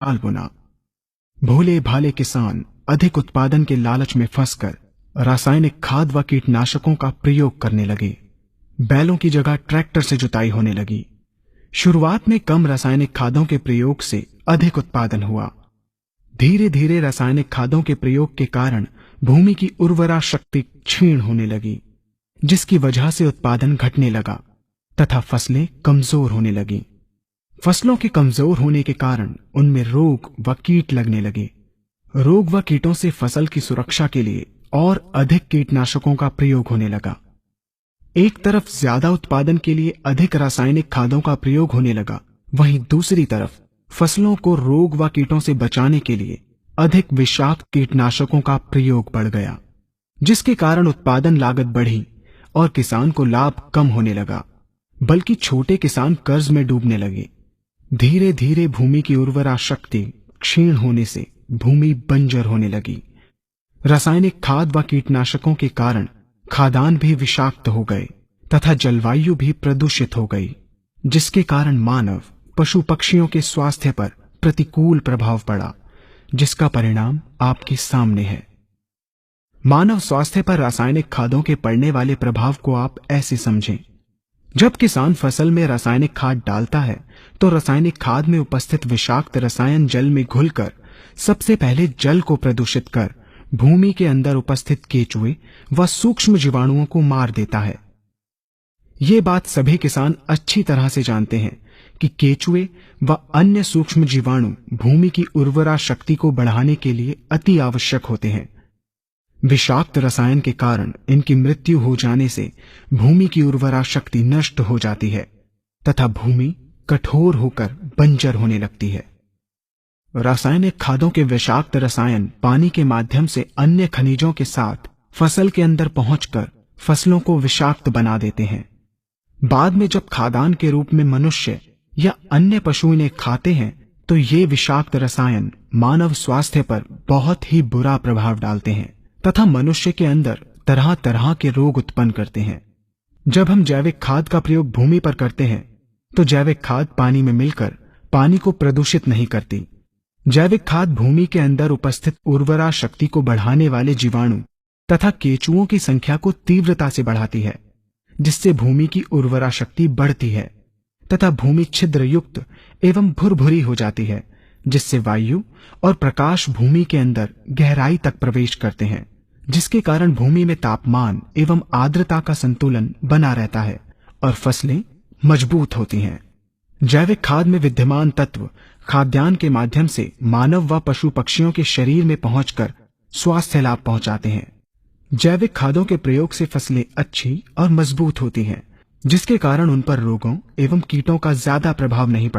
साल बुना। भोले भाले किसान अधिक उत्पादन के लालच में फंसकर रासायनिक खाद व कीटनाशकों का प्रयोग करने लगे। बैलों की जगह ट्रैक्टर से जुताई होने लगी। शुरुआत में कम रासायनिक खादों के प्रयोग से अधिक उत्पादन हुआ। धीरे धीरे रासायनिक खादों के प्रयोग के कारण भूमि की उर्वरा शक्ति क्षीण होने लगी, जिसकी वजह से उत्पादन घटने लगा तथा फसलें कमजोर होने लगीं। फसलों के कमजोर होने के कारण उनमें रोग व कीट लगने लगे। रोग व कीटों से फसल की सुरक्षा के लिए और अधिक कीटनाशकों का प्रयोग होने लगा। एक तरफ ज्यादा उत्पादन के लिए अधिक रासायनिक खादों का प्रयोग होने लगा, वहीं दूसरी तरफ फसलों को रोग व कीटों से बचाने के लिए अधिक विषाक्त कीटनाशकों का प्रयोग बढ़ गया, जिसके कारण उत्पादन लागत बढ़ी और किसान को लाभ कम होने लगा, बल्कि छोटे किसान कर्ज में डूबने लगे। धीरे धीरे भूमि की उर्वरा शक्ति क्षीण होने से भूमि बंजर होने लगी। रासायनिक खाद व कीटनाशकों के कारण खाद्यान्न भी विषाक्त हो गए तथा जलवायु भी प्रदूषित हो गई, जिसके कारण मानव पशु पक्षियों के स्वास्थ्य पर प्रतिकूल प्रभाव पड़ा, जिसका परिणाम आपके सामने है। मानव स्वास्थ्य पर रासायनिक खादों के पड़ने वाले प्रभाव को आप ऐसे समझें। जब किसान फसल में रासायनिक खाद डालता है तो रासायनिक खाद में उपस्थित विषाक्त रसायन जल में घुलकर सबसे पहले जल को प्रदूषित कर भूमि के अंदर उपस्थित केचुए व सूक्ष्म जीवाणुओं को मार देता है। ये बात सभी किसान अच्छी तरह से जानते हैं कि केचुए व अन्य सूक्ष्म जीवाणु भूमि की उर्वरा शक्ति को बढ़ाने के लिए अति आवश्यक होते हैं। विषाक्त रसायन के कारण इनकी मृत्यु हो जाने से भूमि की उर्वरा शक्ति नष्ट हो जाती है तथा भूमि कठोर होकर बंजर होने लगती है। रासायनिक खादों के विषाक्त रसायन पानी के माध्यम से अन्य खनिजों के साथ फसल के अंदर पहुंचकर फसलों को विषाक्त बना देते हैं। बाद में जब खाद्यान्न के रूप में मनुष्य या अन्य पशु इन्हें खाते हैं तो ये विषाक्त रसायन मानव स्वास्थ्य पर बहुत ही बुरा प्रभाव डालते हैं तथा मनुष्य के अंदर तरह तरह के रोग उत्पन्न करते हैं। जब हम जैविक खाद का प्रयोग भूमि पर करते हैं तो जैविक खाद पानी में मिलकर पानी को प्रदूषित नहीं करती। जैविक खाद भूमि के अंदर उपस्थित उर्वरा शक्ति को बढ़ाने वाले जीवाणु तथा केचुओं की संख्या को तीव्रता से बढ़ाती है, जिससे भूमि की उर्वरा शक्ति बढ़ती है तथा भूमि छिद्र युक्त एवं भुरभुरी हो जाती है, जिससे वायु और प्रकाश भूमि के अंदर गहराई तक प्रवेश करते हैं, जिसके कारण भूमि में तापमान एवं आर्द्रता का संतुलन बना रहता है और फसलें मजबूत होती हैं। जैविक खाद में विद्यमान तत्व खाद्यान्न के माध्यम से मानव व पशु पक्षियों के शरीर में पहुंचकर स्वास्थ्य लाभ पहुंचाते हैं। जैविक खादों के प्रयोग से फसलें अच्छी और मजबूत होती हैं, जिसके कारण उन पर रोगों एवं कीटों का ज्यादा प्रभाव नहीं पड़ता।